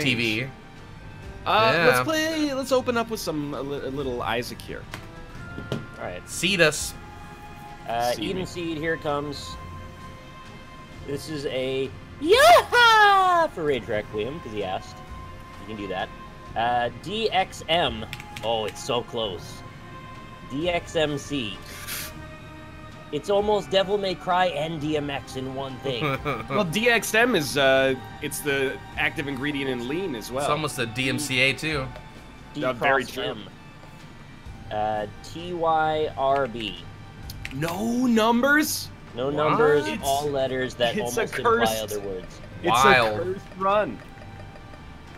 TV. Yeah. Let's open up with some a little Isaac here. All right. Seed us. Eden Seed, here it comes. This is a yeah for Rage Requiem because he asked. You can do that. DXM. Oh, it's so close. DXMC. It's almost Devil May Cry and DMX in one thing. Well, DXM is it's the active ingredient in lean as well. It's almost a DMCA too. Very true. TYRB. No numbers? No numbers, all letters that almost imply other words. It's a cursed run.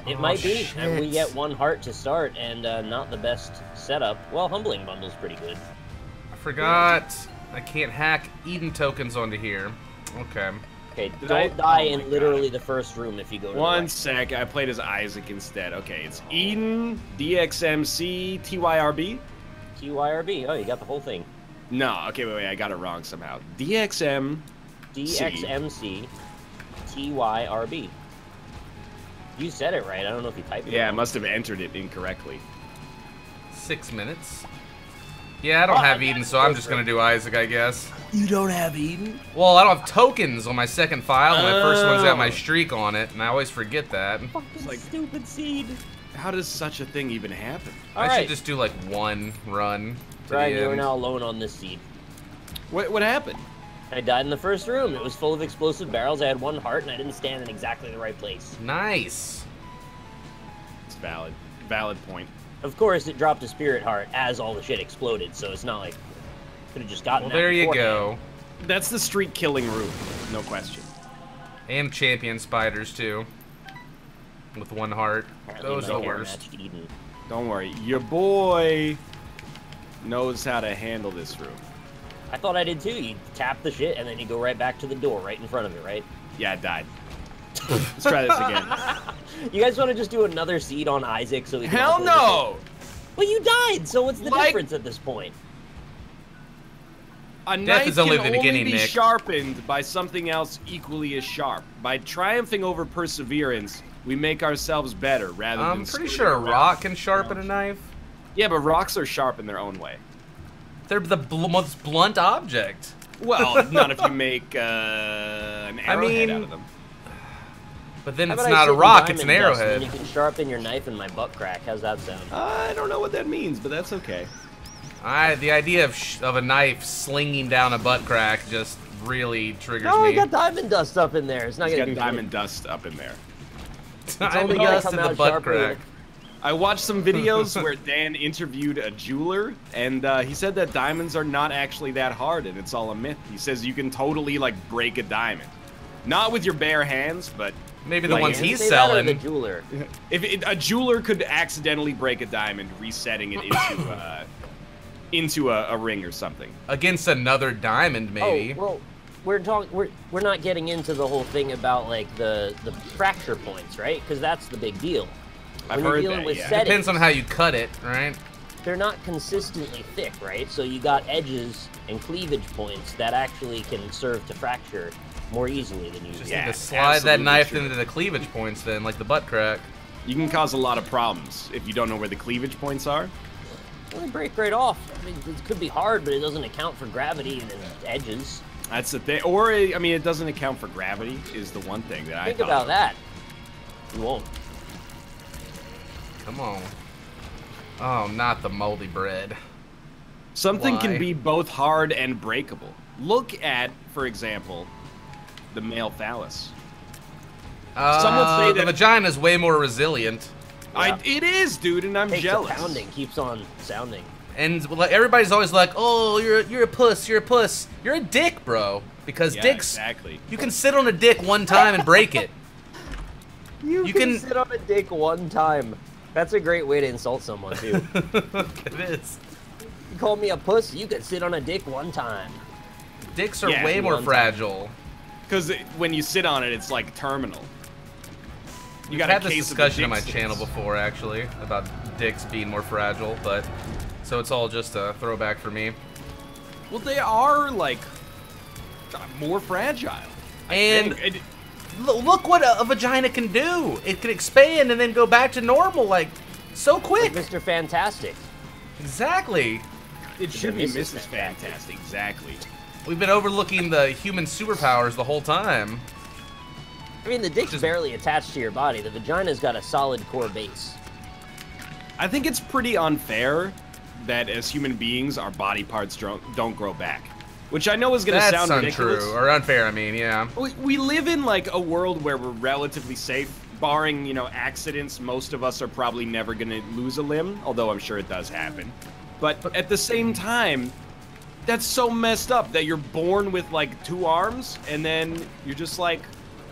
It might be, and we get 1 heart to start, and not the best setup. Well, Humbling Bundle's pretty good. I forgot. I can't hack Eden tokens onto here. Okay. Okay, don't die in literally the first room if you go to One sec, I played as Isaac instead. Okay, it's Eden, DXMC, TYRB? TYRB, oh, you got the whole thing. No, okay, wait, I got it wrong somehow. DXM... DXMC, TYRB. You said it right, I don't know if you typed it Yeah, wrong. I must have entered it incorrectly. 6 minutes. Yeah, I don't have Eden, so I'm just gonna do Isaac, I guess. You don't have Eden? Well, I don't have tokens on my second file. My first one's got my streak on it, and I always forget that. Fucking like, stupid seed. How does such a thing even happen? I should just do like 1 run. Right, you are now alone on this seed. What happened? I died in the first room. It was full of explosive barrels. I had 1 heart, and I didn't stand in exactly the right place. Nice. It's valid. Valid point. Of course, it dropped a spirit heart as all the shit exploded, so it's not like could have just gotten. Well, there you go. That's the streak killing route, no question. And champion spiders too, with 1 heart. Those are the worst. Don't worry, your boy knows how to handle this room. I thought I did too. You tap the shit and then you go right back to the door, right in front of it, right? Yeah, I died. Let's try this again. You guys want to just do another seed on Isaac so we can... Hell no! Well, you died, so what's the difference at this point? A knife can only be sharpened by something else equally as sharp. By triumphing over perseverance, we make ourselves better rather than... I'm pretty sure a rock can sharpen a knife. Yeah, but rocks are sharp in their own way. They're the most blunt object. Well, not if you make an arrowhead out of them. But then it's not a rock, it's an arrowhead. You can sharpen your knife in my butt crack. How's that sound? I don't know what that means, but that's okay. The idea of a knife slinging down a butt crack just really triggers me. No, I got diamond dust up in there. It's not gonna be diamond dust up in there. Diamond dust in the butt crack. I watched some videos where Dan interviewed a jeweler, and he said that diamonds are not actually that hard, and it's all a myth. He says you can totally, like, break a diamond. Not with your bare hands, but... Maybe the ones he's selling. The jeweler. If a jeweler could accidentally break a diamond, resetting it into a ring or something. Against another diamond, maybe. Oh, well, we're not getting into the whole thing about, like, the fracture points, right? Because that's the big deal. I've heard that, yeah. Depends on how you cut it, right? They're not consistently thick, right? So you got edges and cleavage points that actually can serve to fracture more easily than usual. Just need to slide that knife into the cleavage points then, like the butt crack. You can cause a lot of problems if you don't know where the cleavage points are. Well, they break right off. I mean, it could be hard, but it doesn't account for gravity and edges. That's the thing. Or, I mean, it doesn't account for gravity is the one thing that I think about that. You won't. Come on. Oh, not the moldy bread. Something can be both hard and breakable. Look at, for example, the male phallus. Some would say that the vagina is way more resilient. Yeah. It is, dude, and I'm jealous. The pounding keeps on sounding. And everybody's always like, "Oh, you're a puss. You're a puss. You're a dick, bro." Because dicks, exactly. You can sit on a dick one time and break it. You can sit on a dick one time. That's a great way to insult someone, too. It is. You call me a puss, you can sit on a dick one time. Dicks are way more fragile. Because when you sit on it, it's like terminal. We've had this discussion on my channel before, actually, about dicks being more fragile, but so it's all just a throwback for me. Well, they are, like, more fragile. And look what a vagina can do. It can expand and then go back to normal, like, so quick. Like Mr. Fantastic. Exactly. It should be Mrs. Fantastic, exactly. We've been overlooking the human superpowers the whole time. I mean, the dick's barely attached to your body. The vagina's got a solid core base. I think it's pretty unfair that as human beings, our body parts don't grow back. Which I know is going to sound ridiculous. That's untrue, or unfair, I mean, yeah. We live in, like, a world where we're relatively safe. Barring, you know, accidents, most of us are probably never going to lose a limb, although I'm sure it does happen. But at the same time, that's so messed up that you're born with, like, 2 arms, and then you're just like,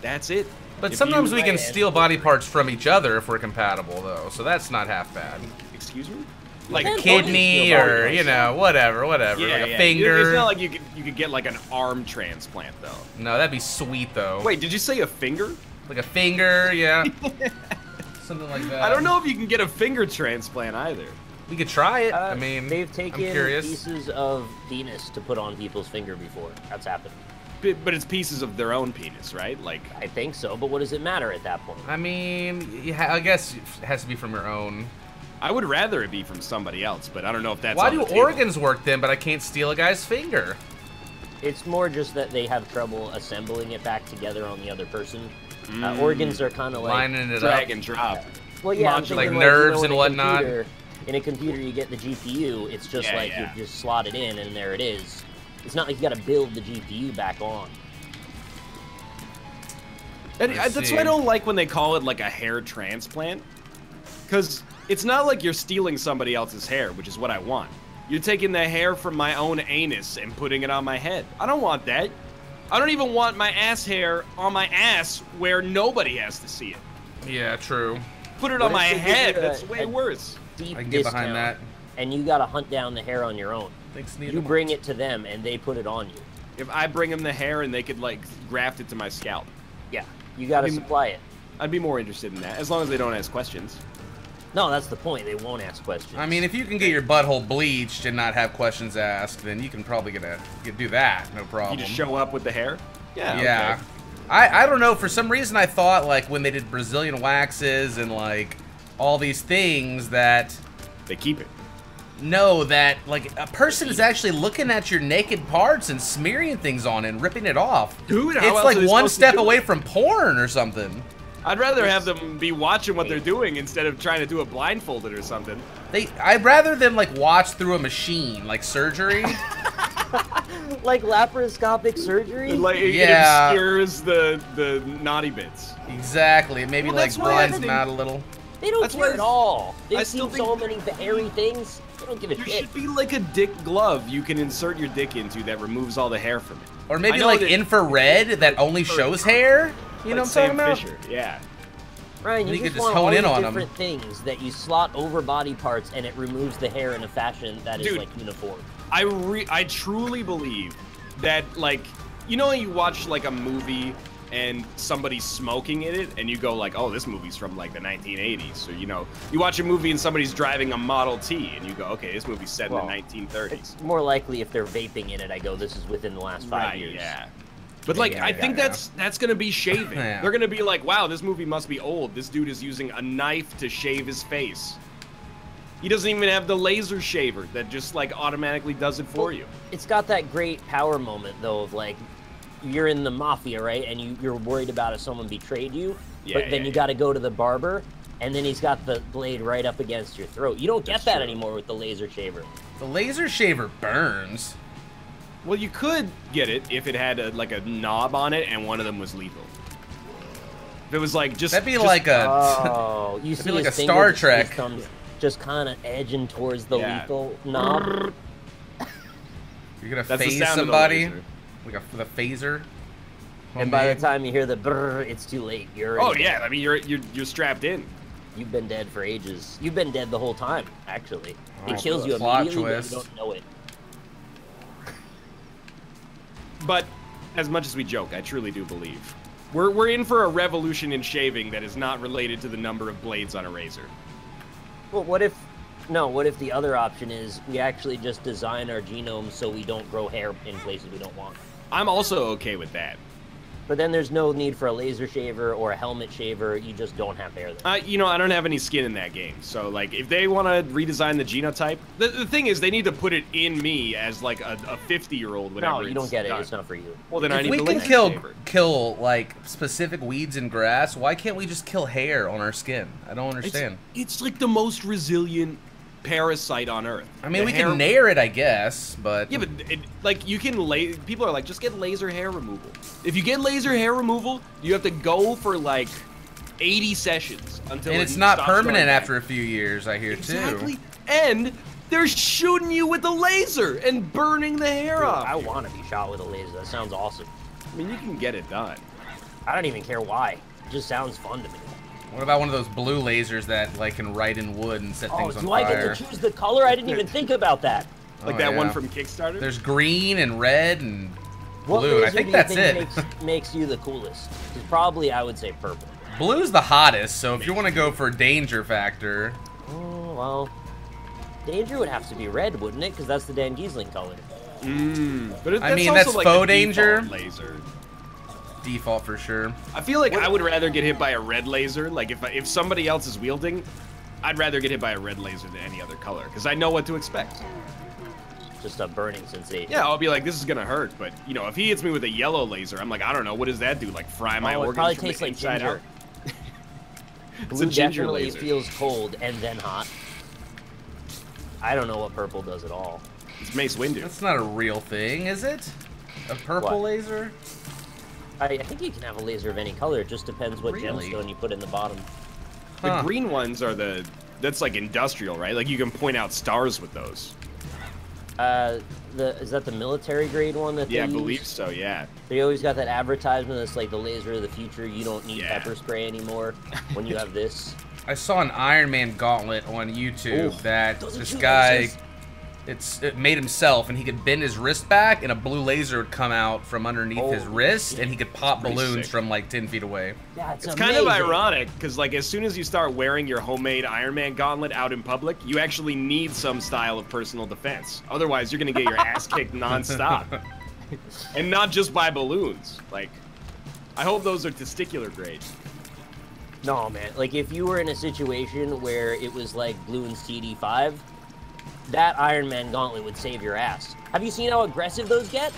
that's it. But sometimes we can steal body parts from each other if we're compatible, though, so that's not half bad. Excuse me? Like a kidney or, you know, whatever. Yeah, like a finger. It's not like you could get, like, an arm transplant, though. No, that'd be sweet, though. Wait, did you say a finger? Like a finger, yeah. Something like that. I don't know if you can get a finger transplant either. We could try it. I mean, they've taken pieces of penis to put on people's finger before. That's happened. But it's pieces of their own penis, right? Like, I think so, but what does it matter at that point? I mean, I guess it has to be from your own. I would rather it be from somebody else, but I don't know if that's Why do organs work then, but I can't steal a guy's finger? It's more just that they have trouble assembling it back together on the other person. Organs are kind of like lining it drag and drop. Well, yeah, I'm thinking, like nerves and whatnot. In a computer, you get the GPU. It's just you just slot it in, and there it is. It's not like you got to build the GPU back on. That's why I don't like when they call it like a hair transplant, because it's not like you're stealing somebody else's hair, which is what I want. You're taking the hair from my own anus and putting it on my head. I don't want that. I don't even want my ass hair on my ass where nobody has to see it. Yeah, true. Put it on my head. That's way worse. I can get behind that. And you got to hunt down the hair on your own. Thanks, you bring it to them, and they put it on you. If I bring them the hair and they could, like, graft it to my scalp. Yeah, you got to supply it. I'd be more interested in that, as long as they don't ask questions. No, that's the point. They won't ask questions. I mean, if you can get your butthole bleached and not have questions asked, then you can probably do that, no problem. You just show up with the hair? Yeah. Yeah. Okay. I don't know, for some reason I thought, like, when they did Brazilian waxes and, like, all these things that... They keep it. No, that, like, a person is actually looking at your naked parts and smearing things on it and ripping it off. Dude, it's like one step away from porn or something. I'd rather have them be watching what they're doing instead of trying to do it blindfolded or something. I'd rather them, like, watch through a machine, like surgery. Like laparoscopic surgery? Like, it obscures the naughty bits. Exactly. Maybe, like, blinds them out a little. They don't care at all. They've seen so many hairy things. They don't give a shit. There should be like a dick glove you can insert your dick into that removes all the hair from it. Or maybe like infrared that only shows hair. You know what I'm talking about? Fisher, yeah. Ryan, you just want hone in on different things that you slot over body parts and it removes the hair in a fashion that is like uniform. I truly believe that, like, you know, you watch like a movie and somebody's smoking in it, and you go like, oh, this movie's from like the 1980s. Or, you know, you watch a movie and somebody's driving a Model T, and you go, okay, this movie's set in the 1930s. It's more likely if they're vaping in it, I go, this is within the last 5 years. Yeah. But like, I think that's gonna be shaving. Yeah. They're gonna be like, wow, this movie must be old. This dude is using a knife to shave his face. He doesn't even have the laser shaver that just like automatically does it for you. It's got that great power moment though of like, you're in the mafia, right? And you're worried about if someone betrayed you, but then you got to go to the barber, and then he's got the blade right up against your throat. You don't get that anymore with the laser shaver. The laser shaver burns. Well, you could get it if it had like a knob on it and one of them was lethal. If it was like just... That'd be like a... Oh, you see like a Star Trek. Comes just kind of edging towards the lethal knob. You're going to phase somebody? Like the phaser. And by the time you hear the brrr, it's too late. You're yeah, I mean you're strapped in. You've been dead for ages. You've been dead the whole time, actually. It kills you immediately, but you don't know it. But as much as we joke, I truly do believe we're in for a revolution in shaving that is not related to the number of blades on a razor. Well, what if the other option is we actually just design our genome so we don't grow hair in places we don't want? I'm also okay with that. But then there's no need for a laser shaver or a helmet shaver. You just don't have hair then. You know, I don't have any skin in that game. So, like, if they want to redesign the genotype, the thing is, they need to put it in me as, like, a 50-year-old. No, you don't get it. It's not for you. Well, then if I need we the can laser kill, like, specific weeds and grass, why can't we just kill hair on our skin? I don't understand. It's like the most resilient parasite on Earth. I mean, we can nair it, I guess, but... Yeah, but, like, you can people are like, just get laser hair removal. If you get laser hair removal, you have to go for, like, 80 sessions until and it's not permanent after a few years, I hear, too. And they're shooting you with a laser and burning the hair off. I want to be shot with a laser. That sounds awesome. I mean, you can get it done. I don't even care why. It just sounds fun to me. What about one of those blue lasers that like can write in wood and set things on fire? Oh, do I get to choose the color? I didn't even think about that. Like that one from Kickstarter? There's green and red and what blue. I think that's it. Makes you the coolest? Because probably I would say purple. Blue's the hottest, so if you want to go for danger factor... Oh, well... Danger would have to be red, wouldn't it? Because that's the Dan Giesling color. But I mean, that's like faux danger. Laser. Default for sure. I feel like I would rather get hit by a red laser. Like if somebody else is wielding, I'd rather get hit by a red laser than any other color because I know what to expect. Just a burning sensation. Yeah, I'll be like, this is gonna hurt. But you know, if he hits me with a yellow laser, I'm like, I don't know, what does that do? Like fry my organs? It probably tastes like ginger. It's a ginger definitely laser. Feels cold and then hot. I don't know what purple does at all. It's Mace Windu. That's not a real thing, is it? A purple laser? I think you can have a laser of any color. It just depends what gemstone you put in the bottom. The green ones are that's like industrial, right? Like you can point out stars with those. Is that the military grade one that they use? I believe so, yeah. They always got that advertisement that's like the laser of the future. You don't need pepper spray anymore when you have this. I saw an Iron Man gauntlet on YouTube that this guy... It made himself, and he could bend his wrist back, and a blue laser would come out from underneath his wrist, and he could pop balloons from like 10 feet away. Yeah, it's kind of ironic, because like as soon as you start wearing your homemade Iron Man gauntlet out in public, you actually need some style of personal defense. Otherwise, you're gonna get your ass kicked nonstop, and not just by balloons. Like, I hope those are testicular grade. No, man. Like if you were in a situation where it was like Bloons TD5. That Iron Man gauntlet would save your ass. Have you seen how aggressive those get?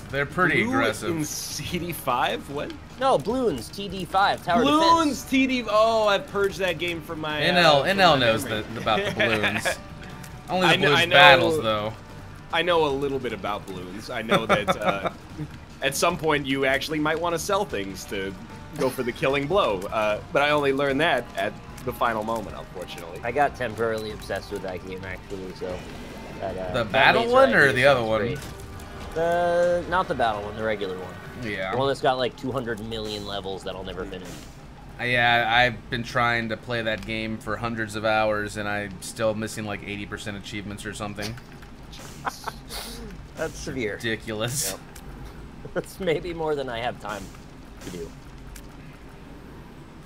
They're pretty aggressive. In CD5? What? No, Bloons TD5. Tower Bloons Defense. TD. Oh, I've purged that game from my. NL knows about the balloons. Only the balloons battles, though. I know a little bit about balloons. I know that at some point you actually might want to sell things to go for the killing blow. But I only learned that at the final moment, unfortunately. I got temporarily obsessed with that game, actually, so... the battle one or the other one? Not the battle one, the regular one. Yeah. The one that's got like 200 million levels that I'll never finish. Yeah, I've been trying to play that game for hundreds of hours, and I'm still missing like 80% achievements or something. That's severe. Ridiculous. Yep. That's maybe more than I have time to do.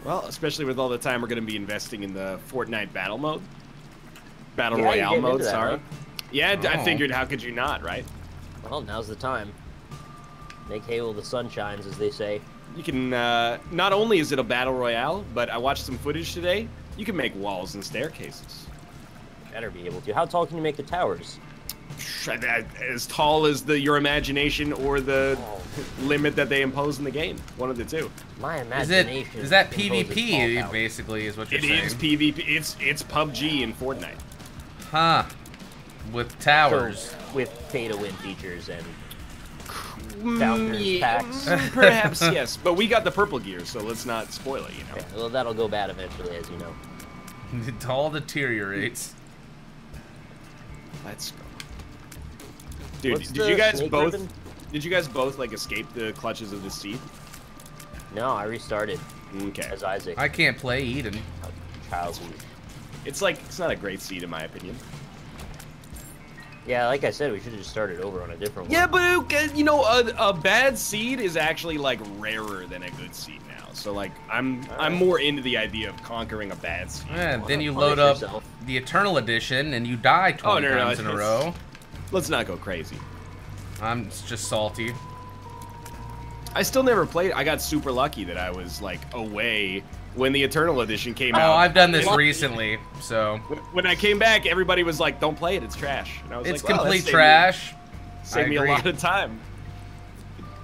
Well, especially with all the time we're going to be investing in the Fortnite battle mode. Battle Royale mode, sorry. Right? Yeah, I figured, how could you not, right? Well, now's the time. Make hay while the sun shines, as they say. You can, not only is it a battle royale, but I watched some footage today. You can make walls and staircases. Better be able to. How tall can you make the towers? As tall as your imagination or the limit that they impose in the game. One of the two. My imagination. Is that PvP, basically, is what you're saying? It is PvP. It's PUBG in Fortnite. Huh. With towers. So, with pay-to-win features and founders packs. Perhaps, yes. But we got the purple gear, so let's not spoil it, you know. Yeah, well, that'll go bad eventually, as you know. It all deteriorates. Let's go. Dude, did you guys both like escape the clutches of the seed? No, I restarted. Okay. As Isaac. I can't play Eden. Childhood. It's not a great seed in my opinion. Yeah, like I said, we should have just started over on a different one. Yeah, but you know, a bad seed is actually like rarer than a good seed now. So like, I'm more into the idea of conquering a bad seed. Yeah, then you load up the Eternal Edition and you die 20 times in a row. Let's not go crazy. I'm just salty. I still never played. I got super lucky that I was like away when the Eternal Edition came out. Oh, I've done this recently, so. When I came back, everybody was like, "Don't play it. It's trash." And I was it's like, complete trash. Saved me a lot of time.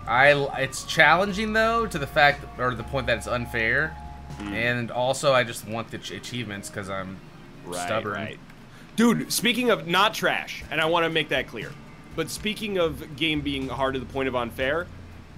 It's challenging though, to the fact or the point that it's unfair, and also I just want the achievements because I'm stubborn. Right. Dude, speaking of not trash, and I want to make that clear, but speaking of game being hard to the point of unfair,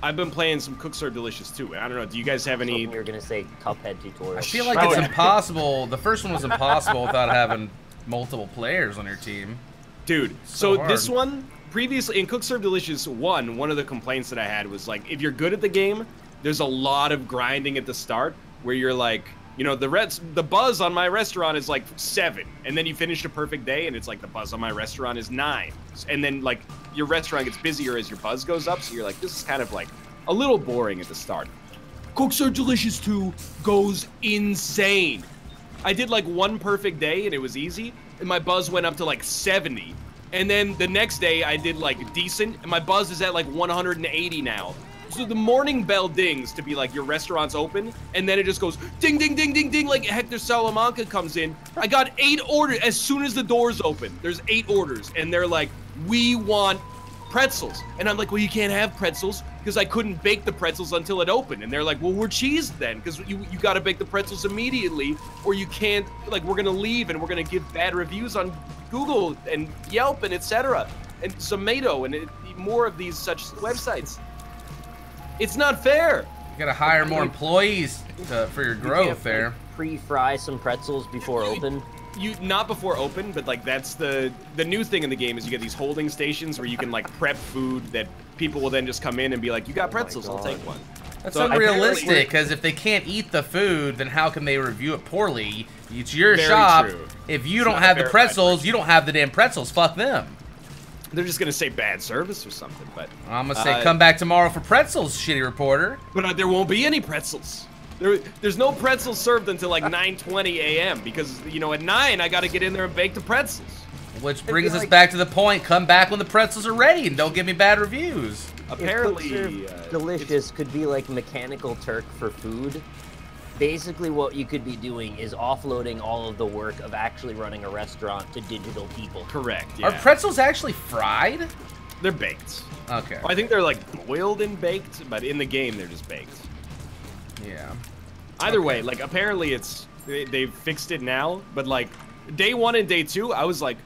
I've been playing some Cook Serve Delicious too. I don't know. Do you guys have any? You're gonna say Cuphead tutorial. I feel like it's impossible. The first one was impossible without having multiple players on your team. Dude, so this one previously in Cook Serve Delicious 1, one of the complaints that I had was like, if you're good at the game, there's a lot of grinding at the start where you're like, you know, the buzz on my restaurant is like 7, and then you finish a perfect day and it's like the buzz on my restaurant is 9, and then like your restaurant gets busier as your buzz goes up, so you're like, this is kind of like a little boring at the start. Cook Serve Delicious 2 goes insane. I did like 1 perfect day and it was easy, and my buzz went up to like 70, and then the next day I did like decent, and my buzz is at like 180 now. So the morning bell dings to be like, your restaurant's open, and then it just goes ding, ding, ding, ding, ding, like Hector Salamanca comes in. I got 8 orders as soon as the doors open. There's 8 orders, and they're like, we want pretzels. And I'm like, well, you can't have pretzels because I couldn't bake the pretzels until it opened. And they're like, well, we're cheesed then because you got to bake the pretzels immediately, or you can't, like, we're going to leave and we're going to give bad reviews on Google and Yelp and etc. and Zomato and more of these such websites. It's not fair. You gotta hire more employees for your growth there. Like, pre-fry some pretzels before open. You not before open, but like that's the new thing in the game is you get these holding stations where you can like prep food that people will then just come in and be like, you got pretzels, I'll take one. That's unrealistic, because if they can't eat the food, then how can they review it poorly? It's your shop. True. If you don't have the pretzels, you don't have the damn pretzels. Fuck them. They're just gonna say bad service or something, but I'm gonna say come back tomorrow for pretzels, shitty reporter. But there won't be any pretzels. There's no pretzels served until like 9:20 a.m. because, you know, at 9 I gotta get in there and bake the pretzels. Which brings us back to the point: come back when the pretzels are ready, and don't give me bad reviews. Apparently, Delicious could be like Mechanical Turk for food. Basically, what you could be doing is offloading all of the work of actually running a restaurant to digital people. Correct, yeah. Are pretzels actually fried? They're baked. Okay. I think they're like boiled and baked, but in the game they're just baked. Yeah. Either way, like apparently they've fixed it now, but like day 1 and day 2, I was like,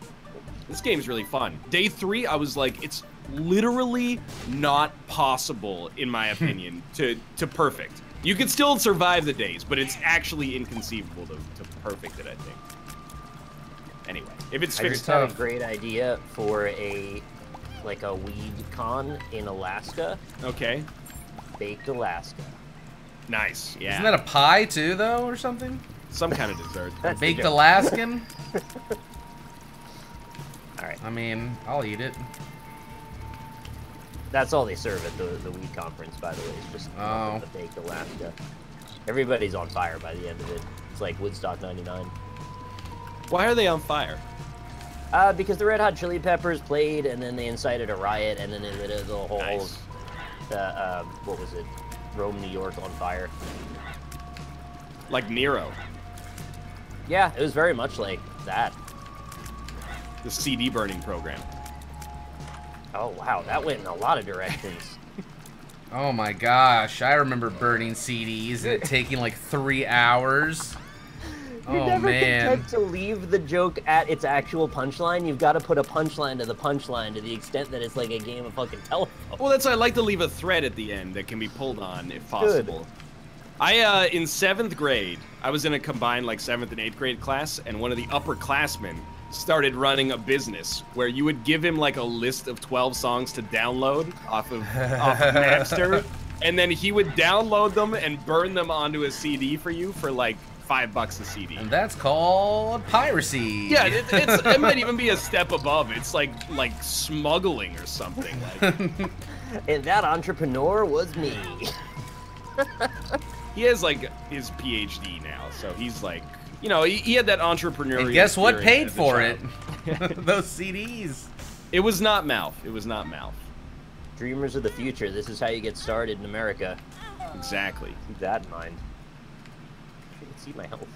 this game's really fun. Day 3, I was like, it's literally not possible, in my opinion, to perfect. You could still survive the days, but it's actually inconceivable to perfect it, I think. Anyway, if it's fixed, I just had a great idea for a weed con in Alaska. Okay. Baked Alaska. Nice, yeah. Isn't that a pie too, though, or something? Some kind of dessert. Baked Alaskan? Alright. I mean, I'll eat it. That's all they serve at the weed conference, by the way. It's just the baked Alaska. Everybody's on fire by the end of it. It's like Woodstock 99. Why are they on fire? Because the Red Hot Chili Peppers played, and then they incited a riot, and then they lit the whole, what was it? Rome, New York on fire. Like Nero. Yeah, it was very much like that. The CD burning program. Oh, wow, that went in a lot of directions. Oh my gosh, I remember burning CDs and it taking like 3 hours. You're never content to leave the joke at its actual punchline. You've got to put a punchline to the punchline to the extent that it's like a game of fucking telephone. Well, that's why I like to leave a thread at the end that can be pulled on if possible. Good. In 7th grade, I was in a combined like 7th and 8th grade class, and one of the upperclassmen started running a business where you would give him like a list of 12 songs to download off of Napster, and then he would download them and burn them onto a CD for you for like $5 a CD. And that's called piracy. Yeah, it might even be a step above. It's like smuggling or something. Like. And that entrepreneur was me. He has like his PhD now, so he's like, you know, he had that entrepreneurial. And guess what paid for it? Those CDs. It was not Mouth. It was not Mouth. Dreamers of the future. This is how you get started in America. Exactly. Keep that in mind. I can see my health.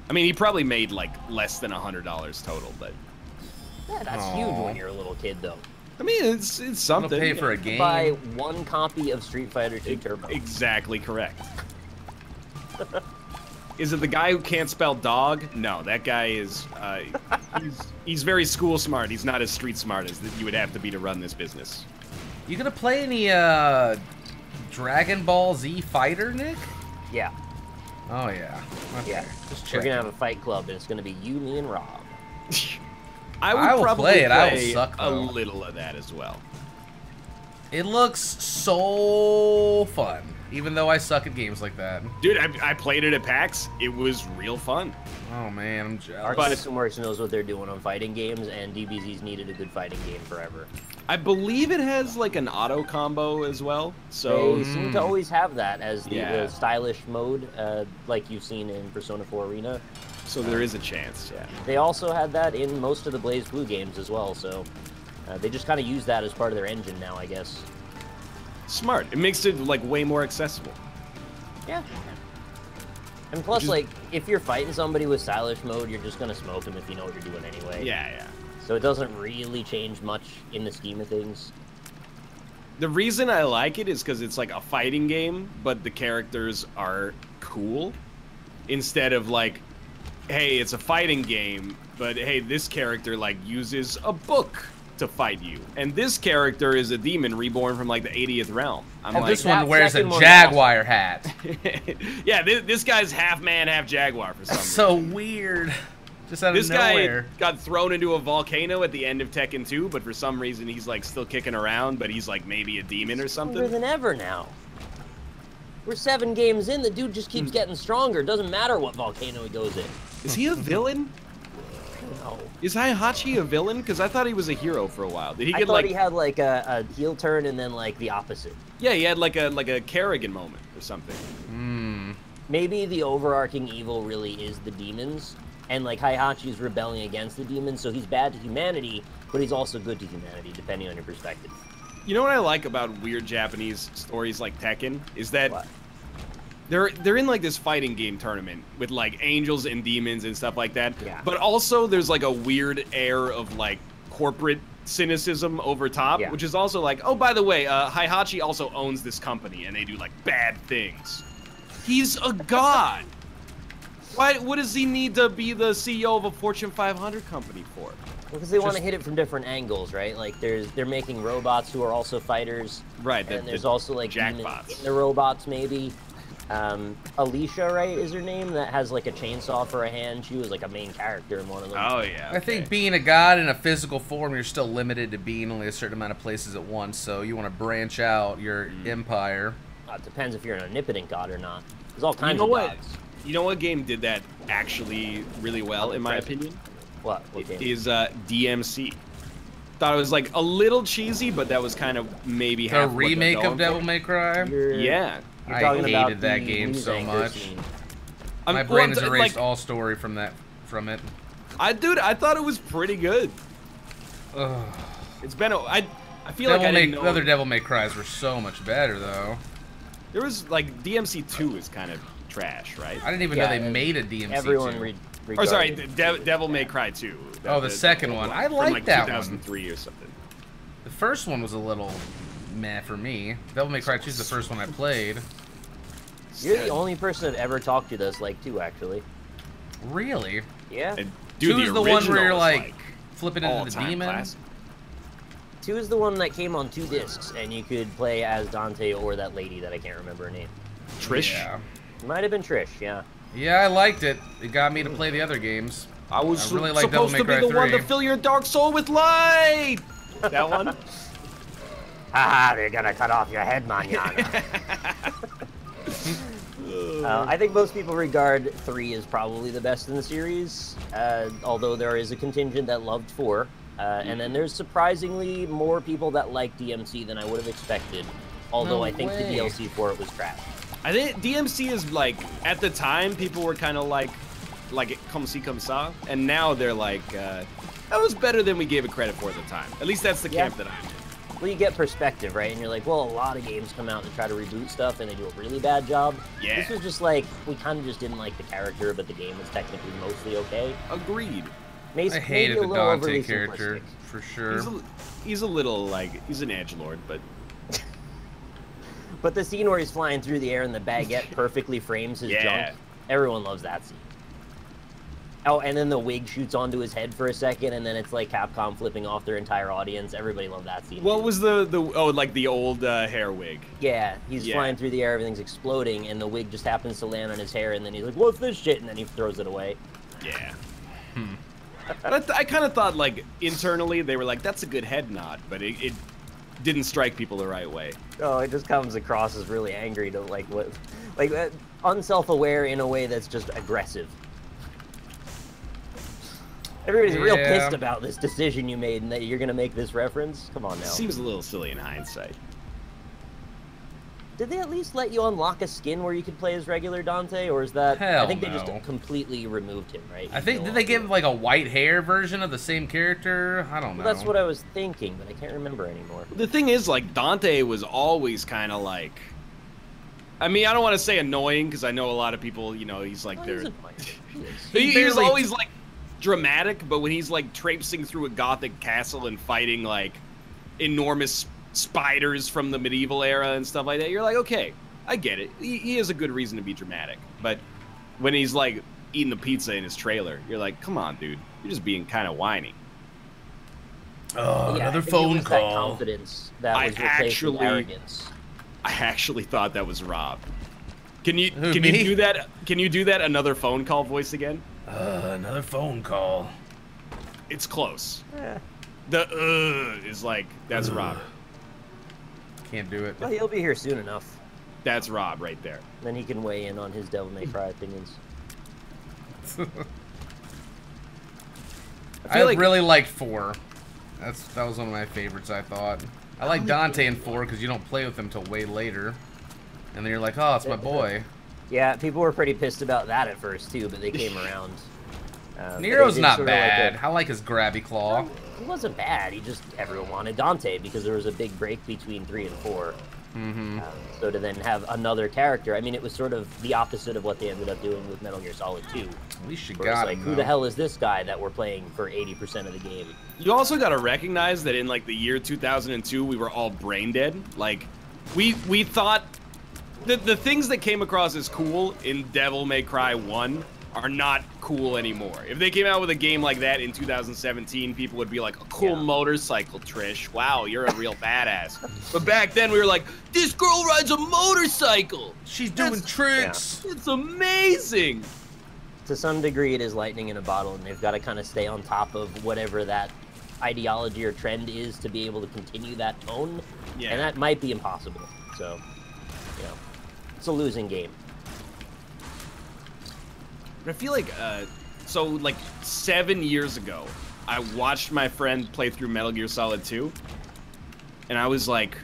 I mean, he probably made like less than $100 total, but yeah, that's huge when you're a little kid, though. I mean, it's something. Pay for a game. Buy one copy of Street Fighter 2 Turbo. Exactly correct. Is it the guy who can't spell dog? No, that guy is. He's very school smart. He's not as street smart as you would have to be to run this business. You gonna play any Dragon Ball Z Fighter, Nick? Yeah. Oh yeah. Okay. Yeah. Just We're gonna have a fight club, and it's gonna be you, me, and Rob. I will probably play it. I will suck, a though. little of that as well. It looks so fun, even though I suck at games like that. Dude, I played it at PAX. It was real fun. Oh man, I'm jealous. Our System Works knows what they're doing on fighting games, and DBZ's needed a good fighting game forever. I believe it has like an auto combo as well. So they seem to always have that as the stylish mode, like you've seen in Persona 4 Arena. So there is a chance, yeah. They also had that in most of the Blaze Blue games as well, so they just kind of use that as part of their engine now, I guess. Smart. It makes it like way more accessible. Yeah. And plus, like, if you're fighting somebody with stylish mode, you're just gonna smoke them if you know what you're doing anyway. Yeah, yeah. So it doesn't really change much in the scheme of things. The reason I like it is because it's like a fighting game, but the characters are cool. Instead of like, hey, it's a fighting game, but hey, this character like uses a book to fight you, and this character is a demon reborn from like the 80th realm. I'm like, this one wears a jaguar hat. Yeah, this guy's half man, half jaguar for some reason. So weird. Just out of nowhere. This guy got thrown into a volcano at the end of Tekken 2, but for some reason he's like still kicking around, but he's like maybe a demon or something. Stronger than ever now. We're 7 games in, the dude just keeps getting stronger. Doesn't matter what volcano he goes in. Is he a villain? No. Is Heihachi a villain? Because I thought he was a hero for a while. Did he get I thought like he had like a heel turn and then like the opposite. Yeah, he had like a Kerrigan moment or something. Maybe the overarching evil really is the demons, and like Heihachi's rebelling against the demons, so he's bad to humanity, but he's also good to humanity, depending on your perspective. You know what I like about weird Japanese stories like Tekken is that they're in like this fighting game tournament with like angels and demons and stuff like that. Yeah. But also there's like a weird air of like corporate cynicism over top, which is also like, oh, by the way, Heihachi also owns this company and they do like bad things. He's a god. What does he need to be the CEO of a Fortune 500 company for? Because they want to hit it from different angles, right? Like they're making robots who are also fighters. Right. And there's also like jackpots. Demons in the robots, maybe. Alicia, right, is her name? That has like a chainsaw for a hand. She was like a main character in one of them. Oh yeah. Okay. I think being a god in a physical form, you're still limited to being only a certain amount of places at once. So you want to branch out your empire. It depends if you're an omnipotent god or not. There's all kinds of gods. You know what game did that actually really well, in my opinion? What game? Is DMC. Thought it was like a little cheesy, but that was kind of maybe half the remake of Devil May Cry. Yeah. I hated that game so much. My brain has erased all story from it. Dude, I thought it was pretty good. It's been I feel like I didn't know. The other Devil May Cries were so much better though. There was like DMC 2 is kind of trash, right? I didn't even know they made a DMC 2. Everyone or sorry, Devil May Cry 2. The second one. I liked like that 2003 or something. The first one was a little meh for me. Devil May Cry 2 is the first one I played. You're the only person that ever talked to this like 2, actually. Really? Yeah. Dude, 2 is the one where you're like flipping into the demon. Classic. 2 is the one that came on 2 discs, and you could play as Dante or that lady that I can't remember her name. Trish? Yeah. It might have been Trish, yeah. Yeah, I liked it. It got me to play the other games. I was really like supposed to be the one to fill your dark soul with light! That one? Haha, they're gonna cut off your head, manana. I think most people regard 3 as probably the best in the series, although there is a contingent that loved 4. And then there's surprisingly more people that like DMC than I would have expected, although I think the DLC for it was trash. I think DMC is like, at the time, people were kind of like comme ci comme ça, and now they're like, that was better than we gave it credit for at the time. At least that's the camp that I'm in. Well, you get perspective, right? And you're like, well, a lot of games come out and try to reboot stuff, and they do a really bad job. Yeah. This was just like, we kind of just didn't like the character, but the game was technically mostly okay. Agreed. I hated the Dante character, for sure. He's a little, like, he's an edgelord, but... But the scene where he's flying through the air and the baguette perfectly frames his junk, everyone loves that scene. Oh, and then the wig shoots onto his head for a second, and then it's like Capcom flipping off their entire audience. Everybody loved that scene. What was like the old hair wig? Yeah, he's flying through the air, everything's exploding, and the wig just happens to land on his hair, and then he's like, what's this shit? And then he throws it away. Yeah. I kind of thought, like, internally, they were like, that's a good head nod, but it didn't strike people the right way. Oh, it just comes across as really angry to, like, what, like, unself-aware in a way that's just aggressive. Everybody's real pissed about this decision you made and that you're going to make this reference. Come on now. Seems a little silly in hindsight. Did they at least let you unlock a skin where you could play as regular Dante, or is that... I think they just completely removed him, right? I think, did they give, like, a white hair version of the same character? I don't know. Well, that's what I was thinking, but I can't remember anymore. The thing is, like, Dante was always kind of like... I mean, I don't want to say annoying, because I know a lot of people, you know, he's like... He was always, like, dramatic, but when he's, like, traipsing through a gothic castle and fighting, like, enormous spiders from the medieval era and stuff like that, you're like, okay, I get it. He has a good reason to be dramatic. But when he's, like, eating the pizza in his trailer, you're like, come on, dude. You're just being kind of whiny. Oh, yeah, another phone call. That confidence that was replaced with arrogance. I actually thought that was Rob. Can you do that? Can you do that another phone call voice again? Another phone call. It's close. The is like, that's Rob. Can't do it. Well, he'll be here soon enough. That's Rob right there. Then he can weigh in on his Devil May Cry opinions. I really liked 4. That was one of my favorites, I thought. I like Dante in 4 because you don't play with him till way later. And then you're like, oh, it's my boy. Yeah, people were pretty pissed about that at first, too, but they came around. Nero's not bad. I like his grabby claw. He wasn't bad. Everyone wanted Dante because there was a big break between 3 and 4. So to then have another character, I mean, it was sort of the opposite of what they ended up doing with Metal Gear Solid 2. At least you got him, who the hell is this guy that we're playing for 80% of the game? You also got to recognize that in, like, the year 2002, we were all brain dead. Like, we thought the things that came across as cool in Devil May Cry 1 are not cool anymore. If they came out with a game like that in 2017, people would be like, a cool motorcycle, Trish. Wow, you're a real badass. But back then, we were like, this girl rides a motorcycle. She's doing tricks. Yeah. It's amazing. To some degree, it is lightning in a bottle, and they've got to kind of stay on top of whatever that ideology or trend is to be able to continue that tone. Yeah. And that might be impossible. So, you know, it's a losing game. I feel like, so like 7 years ago, I watched my friend play through Metal Gear Solid 2, and I was like,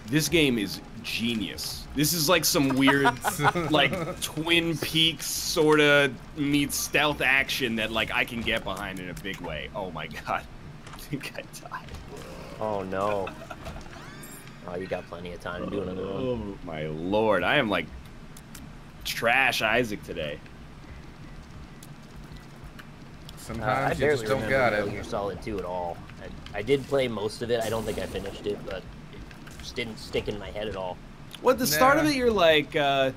this game is genius. This is like some weird, like, Twin Peaks sort of meets stealth action that, like, I can get behind in a big way. Oh my god. I think I died. Oh no. Oh, you got plenty of time to do another one. Oh my lord. I am like trash Isaac today. Sometimes you just don't got it. Metal Gear Solid 2 at all. I did play most of it. I don't think I finished it, but it just didn't stick in my head at all. Well, at the start of it, you're like, oh,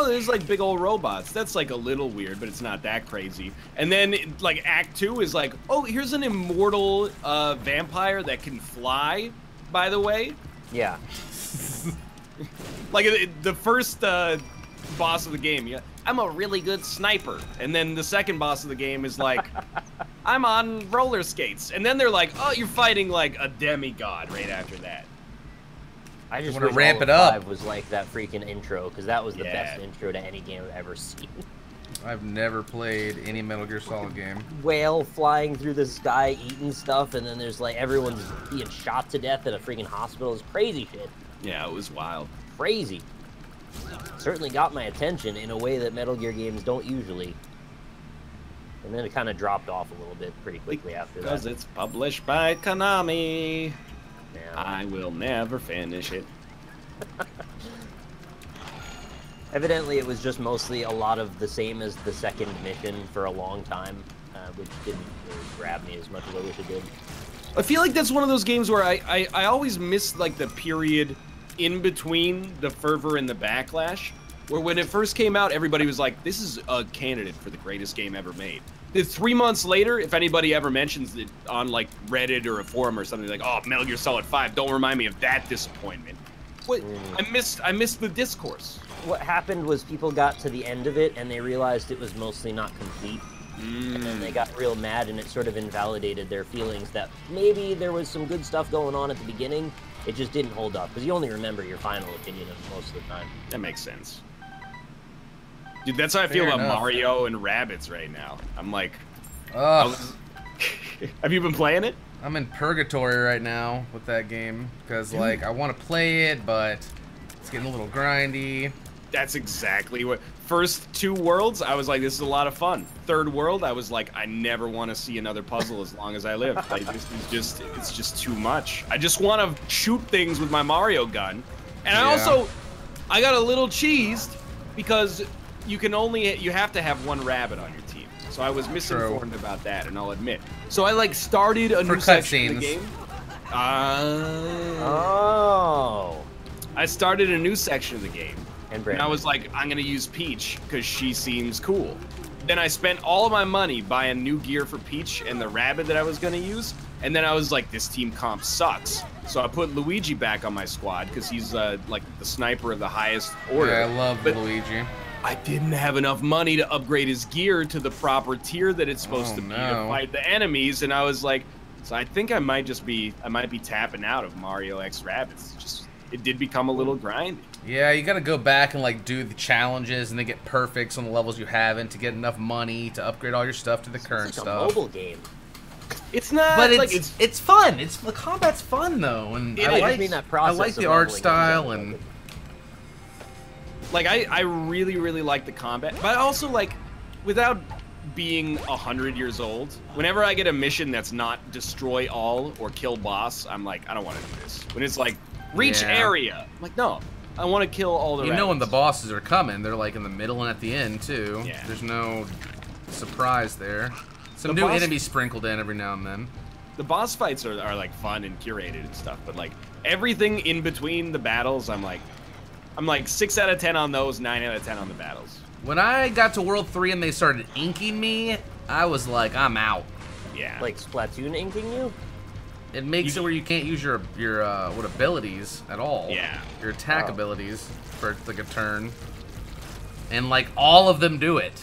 there's like big old robots. That's like a little weird, but it's not that crazy. And then, like, Act 2 is like, oh, here's an immortal vampire that can fly, by the way. Yeah. Like, the first boss of the game, I'm a really good sniper. And then the second boss of the game is like, I'm on roller skates. And then they're like, oh, you're fighting like a demigod right after that. I just want to ramp it up. 5 was like that freaking intro, because that was the best intro to any game I've ever seen. I've never played any Metal Gear Solid game. Whale flying through the sky, eating stuff, and then there's like everyone's being shot to death in a freaking hospital. It's crazy shit. Yeah, it was wild. Crazy. Certainly got my attention in a way that Metal Gear games don't usually. And then it kind of dropped off a little bit pretty quickly after that. Because it's published by Konami. Yeah. I will never finish it. Evidently, it was just mostly a lot of the same as the second mission for a long time, which didn't really grab me as much as I wish it did. I feel like that's one of those games where I always miss like the period in between the fervor and the backlash, where when it first came out, everybody was like, this is a candidate for the greatest game ever made. Then 3 months later, if anybody ever mentions it on like Reddit or a forum or something, like, oh, Metal Gear Solid 5, don't remind me of that disappointment. What? I missed the discourse. What happened was people got to the end of it and they realized it was mostly not complete. And then they got real mad, and it sort of invalidated their feelings that maybe there was some good stuff going on at the beginning. It just didn't hold up, because you only remember your final opinion of most of the time. That makes sense. Dude, that's how I feel about Mario and Rabbids right now. I'm like... Have you been playing it? I'm in purgatory right now with that game, because, like, I want to play it, but it's getting a little grindy. That's exactly what... First 2 worlds, I was like, this is a lot of fun. Third world, I was like, I never want to see another puzzle as long as I live. Like, this is it's just too much. I just want to shoot things with my Mario gun. And I got a little cheesed because you have to have 1 rabbit on your team. So I was misinformed about that, and I'll admit. So I like started a new section of the game. I started a new section of the game. And I was like, I'm gonna use Peach because she seems cool. Then I spent all of my money buying new gear for Peach and the rabbit that I was gonna use. And then I was like, this team comp sucks. So I put Luigi back on my squad because he's like the sniper of the highest order. Yeah, I love Luigi. I didn't have enough money to upgrade his gear to the proper tier that it's supposed to be to fight the enemies. And I was like, so I think I might be tapping out of Mario X Rabbids. It did become a little grindy. Yeah, you gotta go back and like do the challenges and then get perfects on the levels you haven't to get enough money to upgrade all your stuff to the current stuff. It's a mobile game. It's not, but it's fun. The combat's fun though, and I like the art style and like I really like the combat, but also like without being 100 years old, whenever I get a mission that's not destroy all or kill boss, I'm like, I don't want to do this. When it's like reach area, I'm like, no. I want to kill all the rabbits. You know when the bosses are coming. They're like in the middle and at the end, too. Yeah. There's no surprise there. Some new enemies sprinkled in every now and then. The boss fights are like fun and curated and stuff, but like everything in between the battles, I'm like 6 out of 10 on those, 9 out of 10 on the battles. When I got to World 3 and they started inking me, I was like, I'm out. Yeah. Like Splatoon inking you? It makes it where you can't use your abilities at all. Yeah. Your attack abilities for like a turn. And like all of them do it.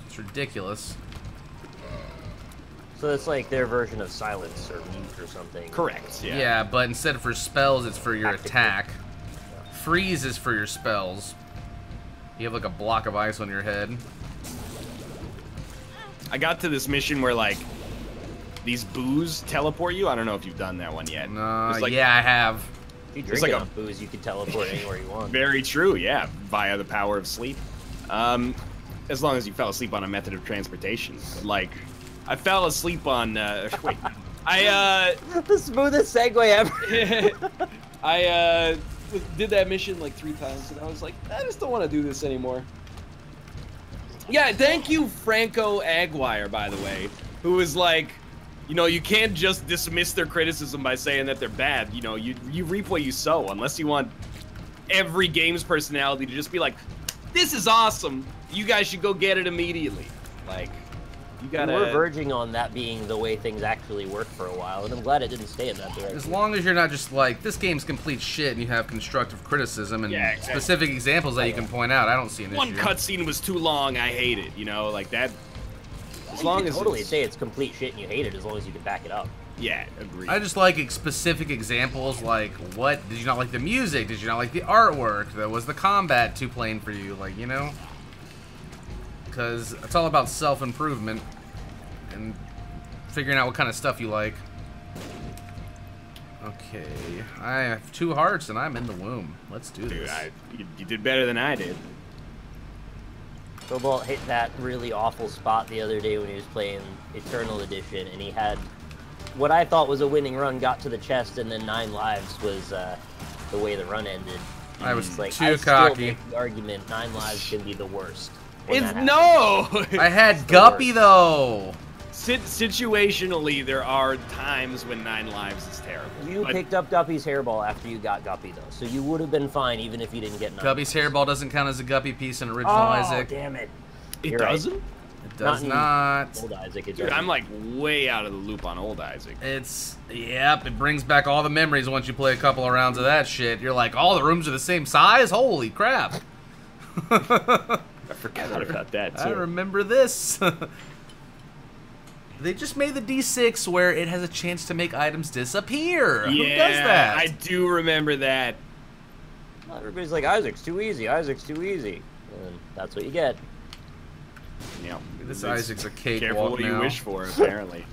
It's ridiculous. So it's like their version of silence or mute or something. Correct. Yeah. Yeah, but instead of for spells, it's for your attack. Freeze is for your spells. You have like a block of ice on your head. I got to this mission where like these boos teleport you. I don't know if you've done that one yet. Like, yeah, I have. If you drink enough booze, you can teleport anywhere you want. Very true, yeah, via the power of sleep. As long as you fell asleep on a method of transportation. Like, I fell asleep on, wait. The smoothest segue ever. I did that mission like 3 times, and I was like, I just don't want to do this anymore. Yeah, thank you, Franco Aguirre, by the way, who was like, you know, you can't just dismiss their criticism by saying that they're bad. You know, you reap what you sow, unless you want every game's personality to just be like, this is awesome. You guys should go get it immediately. Like, you gotta... We're verging on that being the way things actually work for a while, and I'm glad it didn't stay in that direction. As long as you're not just like, this game's complete shit, and you have constructive criticism and specific examples that you can point out, I don't see an issue. One cutscene was too long, I hate it, you know, like that... As long as totally say it's complete shit and you hate it, as long as you can back it up. Yeah, agreed. I just like specific examples, like what did you not like the music? Did you not like the artwork? Was the combat too plain for you? Like, you know, because it's all about self-improvement and figuring out what kind of stuff you like. Okay, I have 2 hearts and I'm in the womb. Let's do this. Dude, you did better than I did. Cobalt hit that really awful spot the other day when he was playing Eternal Edition, and he had what I thought was a winning run got to the chest, and then 9 lives was the way the run ended. I was like, too I cocky. Still make the argument 9 lives can be the worst. It's no. I had Guppy though. Situationally, there are times when 9 lives is terrible. You picked up Guppy's hairball after you got Guppy, though, so you would have been fine even if you didn't get 9 Guppy's hairball doesn't count as a Guppy piece in original oh, Isaac. Damn it. It doesn't? It does not. Old Isaac, it Dude, I'm like way out of the loop on old Isaac. Yep, it brings back all the memories once you play a couple of rounds of that shit. You're like, all the rooms are the same size? Holy crap. I forgot about that, too. I remember this. They just made the D6 where it has a chance to make items disappear. Yeah, who does that? I do remember that. Well, everybody's like, Isaac's too easy, Isaac's too easy. And that's what you get. Yeah, this Isaac's a cakewalk Careful what you wish for, apparently.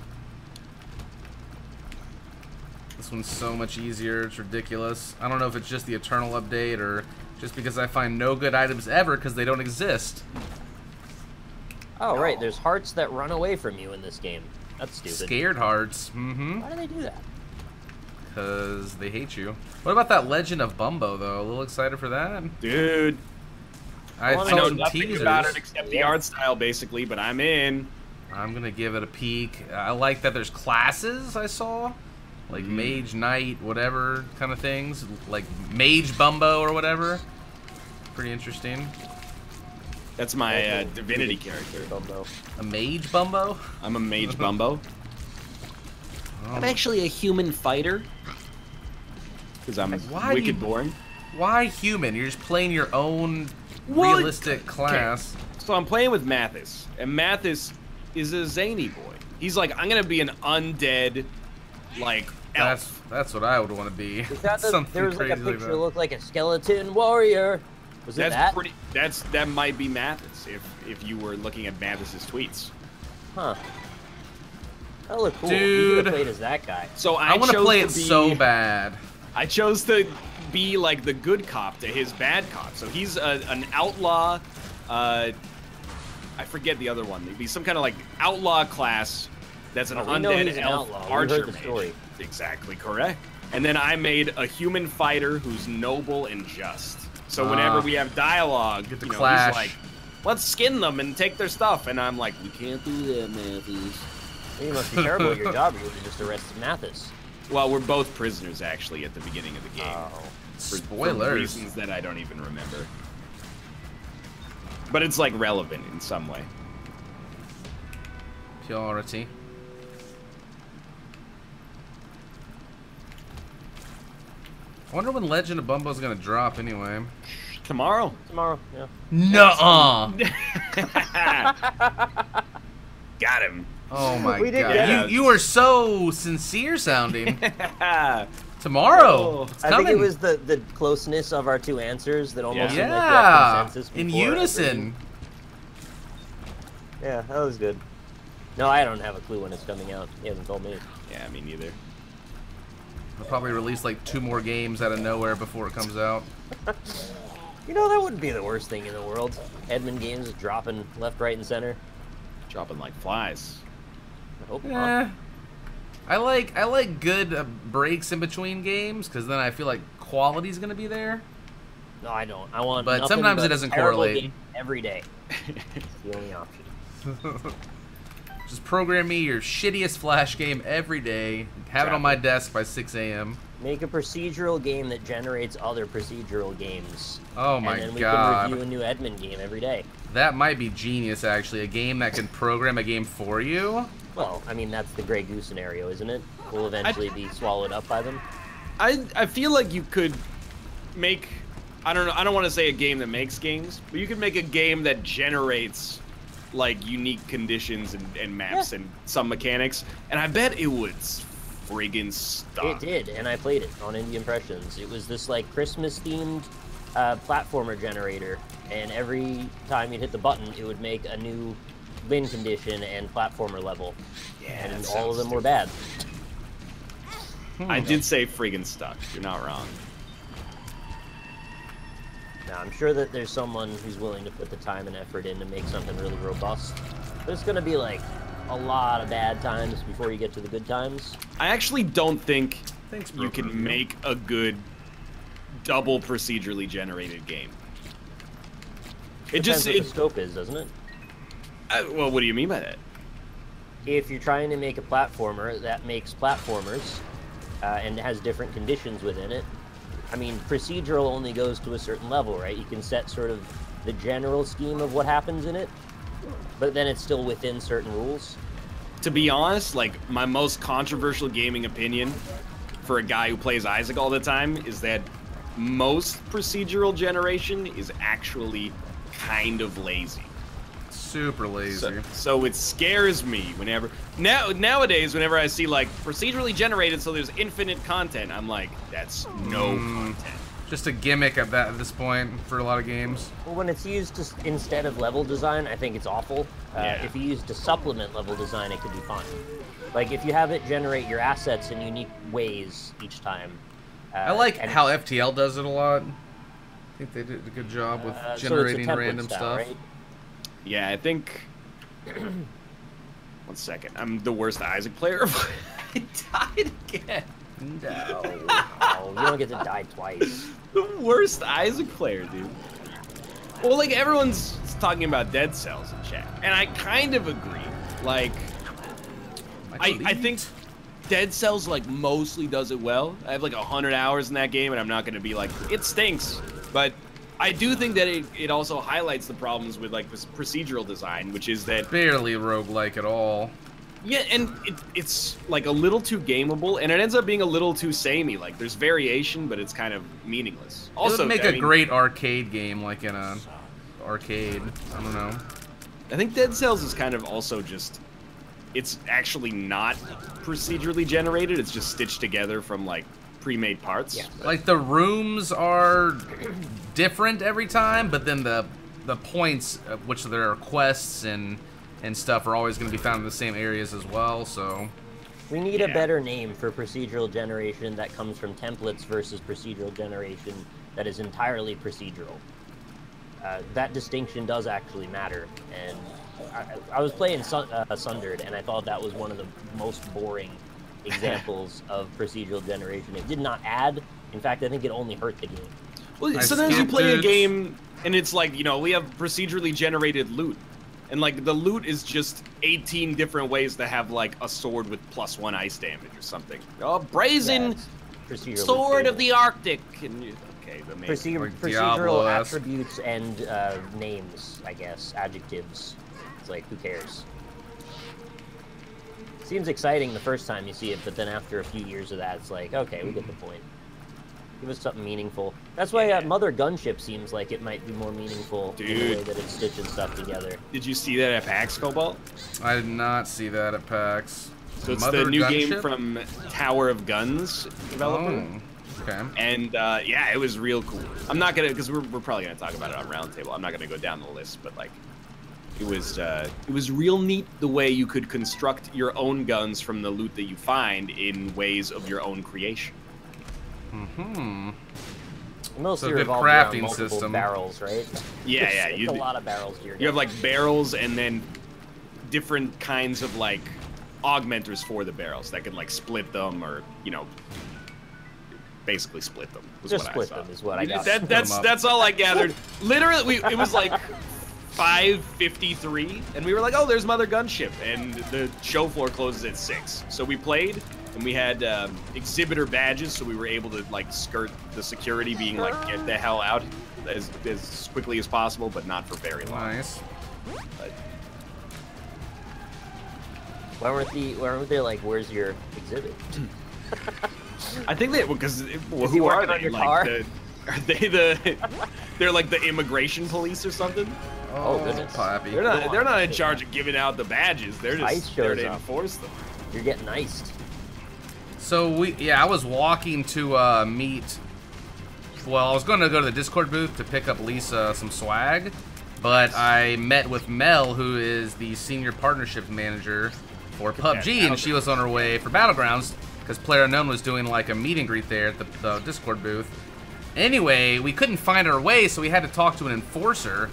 This one's so much easier, it's ridiculous. I don't know if it's just the Eternal update or just because I find no good items ever because they don't exist. Oh, right, there's hearts that run away from you in this game. That's stupid. Scared hearts. Mm-hmm. Why do they do that? Because they hate you. What about that Legend of Bumbo, though? A little excited for that? Dude. I know nothing about it except the art style, basically, but I'm in. I'm going to give it a peek. I like that there's classes I saw. Like Mage, Knight, whatever kind of things. Like Mage Bumbo or whatever. Pretty interesting. That's my divinity character. Bumbo. A Mage Bumbo? I'm a Mage Bumbo. Oh. I'm actually a human fighter. Because I'm wicked born. Why human? You're just playing your own realistic class. Okay. So I'm playing with Mathis. And Mathis is a zany boy. He's like, I'm going to be an undead, like, elf. That's what I would want to be. Is that there was like a picture that like looked like a skeleton warrior. Was it that? That might be Mathis if you were looking at Mathis's tweets. Huh. That looked cool. Dude. You could have played as that guy. So I want to play it so bad. I chose to be like the good cop to his bad cop. So he's an outlaw. I forget the other one. He'd be some kind of like outlaw class that's an undead elf archer mage. Exactly correct. And then I made a human fighter who's noble and just. So whenever we have dialogue, you know, he's like, let's skin them and take their stuff. And I'm like, we can't do that, Mathis. You must be terrible at your job. You would have just arrested Mathis. Well, we're both prisoners, actually, at the beginning of the game. Oh. Spoilers. For reasons that I don't even remember. But it's, like, relevant in some way. Purity. I wonder when Legend of Bumbo's gonna drop anyway. Tomorrow. Tomorrow, yeah. Nuh-uh. Got him. Oh my We did god. get him. You were so sincere sounding. Tomorrow. It's I coming. think it was the closeness of our two answers that almost seemed like we had Yeah. consensus In before unison. Yeah, that was good. No, I don't have a clue when it's coming out. He hasn't told me. Yeah, me neither. They'll probably release like 2 more games out of nowhere before it comes out. You know, that wouldn't be the worst thing in the world. Edmund games dropping left, right, and center. Dropping like flies. I hope not. Yeah. I like good breaks in between games because then I feel like quality's gonna be there. No, I don't. I want. But nothing sometimes but it doesn't terrible correlate. game every day. It's the only option. Just program me your shittiest Flash game every day. Have it on my desk by 6 a.m. Make a procedural game that generates other procedural games. Oh my and then we god. can review a new Edmund game every day. That might be genius, actually. A game that can program a game for you. Well, I mean, that's the Grey Goose scenario, isn't it? We'll eventually be swallowed up by them. I feel like you could make, I don't know, I don't want to say a game that makes games, but you could make a game that generates like unique conditions and maps and some mechanics, and I bet it would friggin' stuck. It did, and I played it on Indie Impressions. It was this like Christmas-themed platformer generator, and every time you'd hit the button, it would make a new win condition and platformer level. Yeah, and all of them were bad. I did say friggin' stuck. You're not wrong. Now, I'm sure that there's someone who's willing to put the time and effort in to make something really robust. There's going to be like a lot of bad times before you get to the good times. I actually don't think you can review. make a good double procedurally generated game. It Depends just what the scope is, doesn't it? well, what do you mean by that? If you're trying to make a platformer that makes platformers and has different conditions within it, I mean, procedural only goes to a certain level, right? You can set sort of the general scheme of what happens in it, but then it's still within certain rules. To be honest, like, my most controversial gaming opinion for a guy who plays Isaac all the time is that most procedural generation is actually kind of lazy. Super lazy. So it scares me whenever nowadays whenever I see like procedurally generated so there's infinite content, I'm like, that's no content. Just a gimmick at this point for a lot of games. Well, when it's used to, instead of level design, I think it's awful. Yeah. If you use to supplement level design, it could be fun. Like if you have it generate your assets in unique ways each time. I like how FTL does it a lot. I think they did a good job with generating so random stuff. Right? Yeah, I think. 1 second. I'm the worst Isaac player. I died again. No, you don't get to die twice. The worst Isaac player, dude. Well, like, everyone's talking about Dead Cells in chat, and I kind of agree. Like, I think Dead Cells, like, mostly does it well. I have, like, 100 hours in that game, and I'm not going to be like, it stinks. But I do think that it also highlights the problems with, like, this procedural design, which is that... Barely roguelike at all. Yeah, and it's like a little too gameable, and it ends up being a little too samey. Like, there's variation, but it's kind of meaningless. Also, it would make a great arcade game, like in a arcade. I don't know. I think Dead Cells is kind of also just, it's actually not procedurally generated. It's just stitched together from like pre-made parts. Yeah. Like the rooms are different every time, but then the points, which there are quests and stuff, are always going to be found in the same areas as well, so... We need a better name for procedural generation that comes from templates versus procedural generation that is entirely procedural. That distinction does actually matter, and I was playing Sundered, and I thought that was one of the most boring examples of procedural generation. It did not add, in fact, I think it only hurt the game. Well, sometimes you play a game, and it's like, you know, we have procedurally generated loot. And, like, the loot is just 18 different ways to have, like, a sword with +1 ice damage or something. Oh, brazen sword of the Arctic. And okay, the main... Procedural attributes and names, I guess, adjectives. It's like, who cares? Seems exciting the first time you see it, but then after a few years of that, it's like, okay, we get the point. Give us something meaningful. That's why Mother Gunship seems like it might be more meaningful in the way that it's stitching stuff together. Did you see that at PAX, Cobalt? I did not see that at PAX. So it's the new game from Tower of Guns developer. Oh, okay. And yeah, it was real cool. I'm not gonna, because we're probably gonna talk about it on Roundtable. I'm not gonna go down the list, but like, it was real neat the way you could construct your own guns from the loot that you find in ways of your own creation. Mm-hmm. Mostly so good revolved around crafting multiple system. barrels, right? Yeah, yeah. It's a lot of barrels to your game. You have like barrels and then different kinds of like augmenters for the barrels that can like split them or, you know, basically split them. Just split them is what I got. That's all I gathered. Literally, it was like 5:53, and we were like, oh, there's Mother Gunship, and the show floor closes at 6. So we played. And we had exhibitor badges, so we were able to like skirt the security, being like, get the hell out as quickly as possible, but not for very long. Nice. But... Why weren't they like, where's your exhibit? I think they, because who are they? On your car? Are they they're like the immigration police or something? Oh goodness. Pappy. They're not in charge of giving out the badges. They're just there to enforce them. You're getting iced. So I was walking to meet. Well, I was going to go to the Discord booth to pick up Lisa some swag, but I met with Mel, who is the senior partnerships manager for PUBG, and she was on her way for Battlegrounds because PlayerUnknown was doing like a meet and greet there at the Discord booth. Anyway, we couldn't find our way, so we had to talk to an enforcer,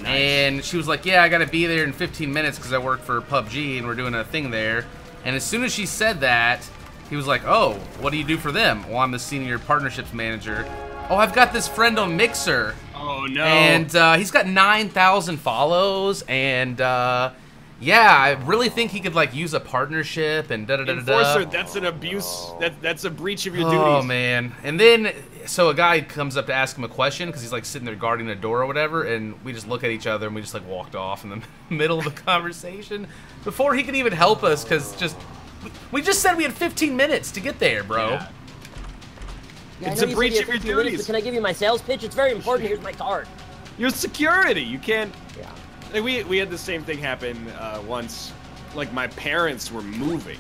Nice. And she was like, yeah, I gotta be there in 15 minutes because I work for PUBG and we're doing a thing there. And as soon as she said that, he was like, oh, what do you do for them? Well, I'm the senior partnerships manager. Oh, I've got this friend on Mixer. Oh, no. And he's got 9,000 follows. And yeah, I really think he could like use a partnership and da-da-da-da-da. Enforcer, that's an abuse. That's a breach of your duties. Oh, man. And then, so a guy comes up to ask him a question because he's like sitting there guarding the door or whatever, and we just look at each other and we just like walked off in the middle of the conversation before he could even help us because we just said we had 15 minutes to get there, bro. Yeah, it's a breach of your duties. But can I give you my sales pitch? It's very important. Here's my card. Your security. You can't. Yeah. Like we had the same thing happen once. Like my parents were moving,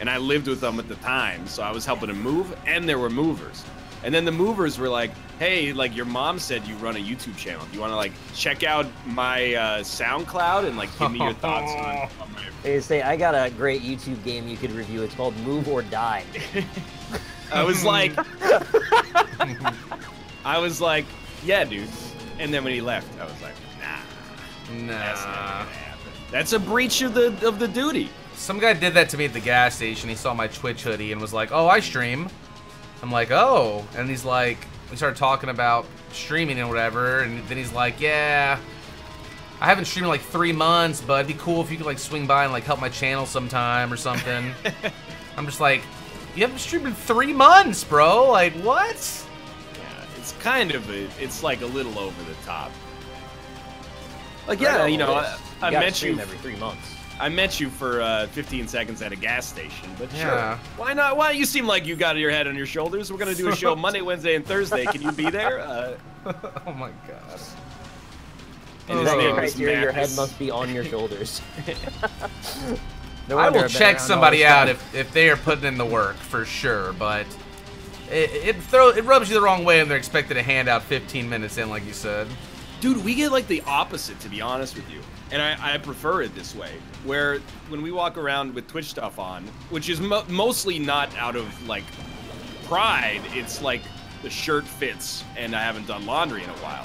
and I lived with them at the time, so I was helping them move, and there were movers. And then the movers were like, "Hey, like your mom said you run a YouTube channel. Do you want to like check out my SoundCloud and like give me your thoughts on my?" They say I got a great YouTube game you could review. It's called Move or Die. I was like, yeah, dude. And then when he left, I was like, nah. That's not gonna happen. That's a breach of the duty. Some guy did that to me at the gas station. He saw my Twitch hoodie and was like, oh, I stream. I'm like, oh. And he's like, we started talking about streaming and whatever. And then he's like, yeah, I haven't streamed in like 3 months, but it'd be cool if you could like swing by and like help my channel sometime or something. I'm just like, you haven't streamed in 3 months, bro. Like, what? Yeah, it's kind of it's like a little over the top. Like, yeah, you know, I met you every 3 months. I met you for 15 seconds at a gas station, but yeah. Sure. Why not? Why you seem like you got your head on your shoulders? We're gonna do a show Monday, Wednesday, and Thursday. Can you be there? Oh my god. And his name was your head must be on your shoulders. No I will check somebody out if they are putting in the work for sure, but it rubs you the wrong way and they're expected to hand out 15 minutes in, like you said. Dude, we get like the opposite, to be honest with you. And I prefer it this way, where when we walk around with Twitch stuff on, which is mostly not out of like pride, it's like the shirt fits and I haven't done laundry in a while.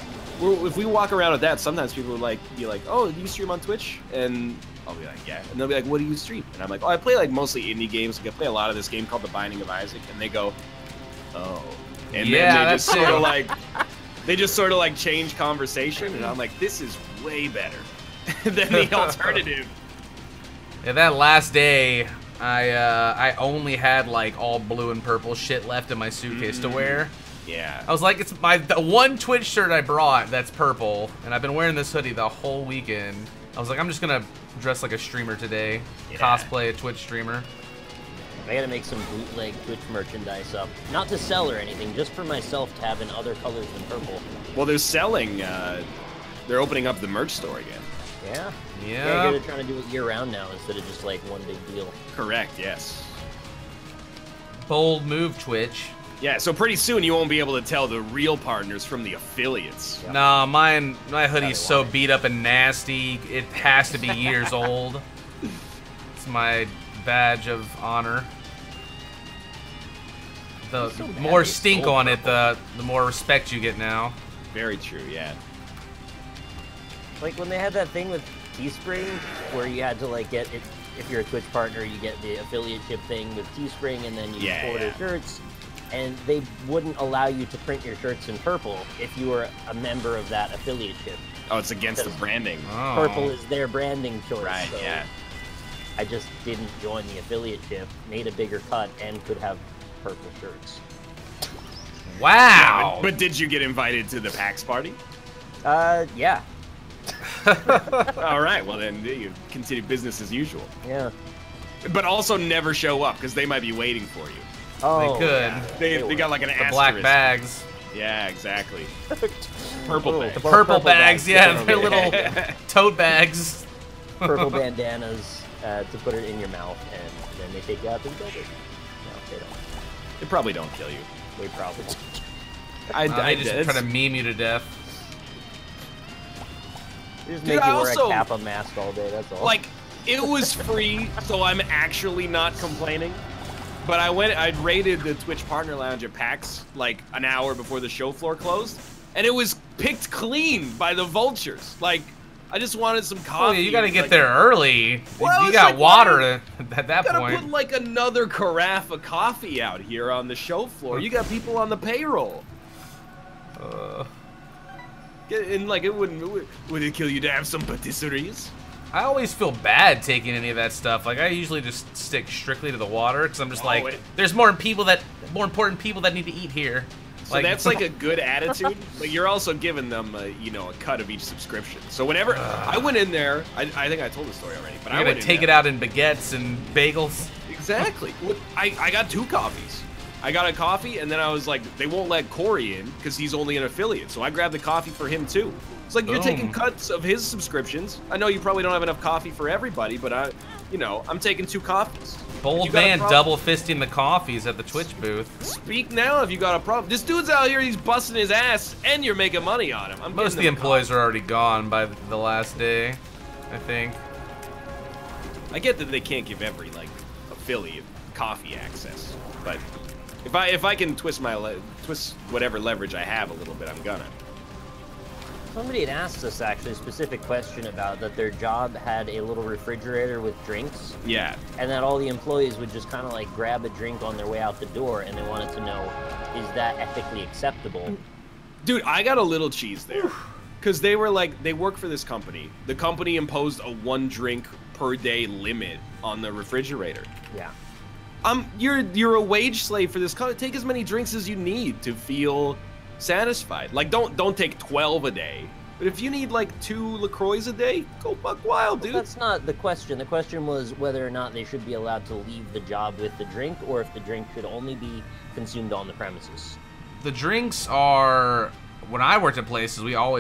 If we walk around with that, sometimes people will be like, oh, do you stream on Twitch? And I'll be like, yeah. And they'll be like, what do you stream? And I'm like, oh, I play like mostly indie games. Like, I play a lot of this game called The Binding of Isaac. And they go, oh. And then they just sort of like, change conversation. And I'm like, this is way better than the alternative. Yeah, that last day, I only had like all blue and purple shit left in my suitcase to wear. Yeah. I was like, it's the one Twitch shirt I brought that's purple, and I've been wearing this hoodie the whole weekend. I was like, I'm just gonna dress like a streamer today, cosplay a Twitch streamer. I gotta make some bootleg Twitch merchandise up. Not to sell or anything, just for myself to have in other colors than purple. Well, they're selling, they're opening up the merch store again. Yeah? Yeah. They're trying to do it year-round now instead of just like one big deal. Correct, yes. Bold move, Twitch. Yeah, so pretty soon you won't be able to tell the real partners from the affiliates. Yep. Nah, my hoodie's so beat up and nasty, it has to be years old. It's my badge of honor. The more stink on it, the more respect you get now. Very true, yeah. Like when they had that thing with Teespring, where you had to like get it, if you're a Twitch partner, you get the affiliateship thing with Teespring, and then you order shirts. And they wouldn't allow you to print your shirts in purple if you were a member of that affiliateship. Oh, it's against the branding. Oh. Purple is their branding choice. Right, so yeah. I just didn't join the affiliateship, made a bigger cut, and could have purple shirts. Wow! But did you get invited to the PAX party? Yeah. All right, well then you continue business as usual. Yeah. But also never show up, because they might be waiting for you. Oh, they could. yeah. They got like an asterisk. Black bags. Yeah, exactly. Purple bags. The purple bags, yeah, they're little tote bags. Purple bandanas to put it in your mouth, and then they take you out to the desert. No, they don't. They probably don't kill you. They probably don't. I just try to meme you to death. They just make you wear a Kappa mask all day, that's all. Like, it was free, so I'm actually not complaining. But I raided the Twitch Partner Lounge at PAX like an hour before the show floor closed, and it was picked clean by the vultures. Like, I just wanted some coffee. Oh, yeah, you gotta get there early. Well, you got like, water at that gotta point. put like another carafe of coffee out here on the show floor. You got people on the payroll. And like, would it kill you to have some patisseries? I always feel bad taking any of that stuff. Like, I usually just stick strictly to the water because I'm just there's more important people that need to eat here. So that's like a good attitude, but you're also giving them, you know, a cut of each subscription. So whenever I went in there, I think I told the story already, but I went in take it out in baguettes and bagels. Exactly. I got 2 coffees. I got a coffee, and then I was like, they won't let Corey in because he's only an affiliate. So I grabbed the coffee for him too. It's like you're taking cuts of his subscriptions. I know you probably don't have enough coffee for everybody, but I'm taking 2 coffees. Bold man double fisting the coffees at the Twitch booth. Speak now if you got a problem. This dude's out here, he's busting his ass, and you're making money on him. Most of the employees are already gone by the last day, I think. I get that they can't give every affiliate coffee access, but if I can twist whatever leverage I have a little bit, I'm gonna. Somebody had asked us actually a specific question about that their job had a little refrigerator with drinks. Yeah. And that all the employees would just kind of like grab a drink on their way out the door, and they wanted to know, is that ethically acceptable? Dude, I got a little cheese there. Because they were like, they work for this company. The company imposed a 1 drink per day limit on the refrigerator. Yeah. You're a wage slave for this company. Take as many drinks as you need to feel satisfied. Like, don't take 12 a day. But if you need like 2 LaCroix a day, go buck wild, dude. Well, that's not the question. The question was whether or not they should be allowed to leave the job with the drink, or if the drink should only be consumed on the premises. The drinks are, when I worked at places, we always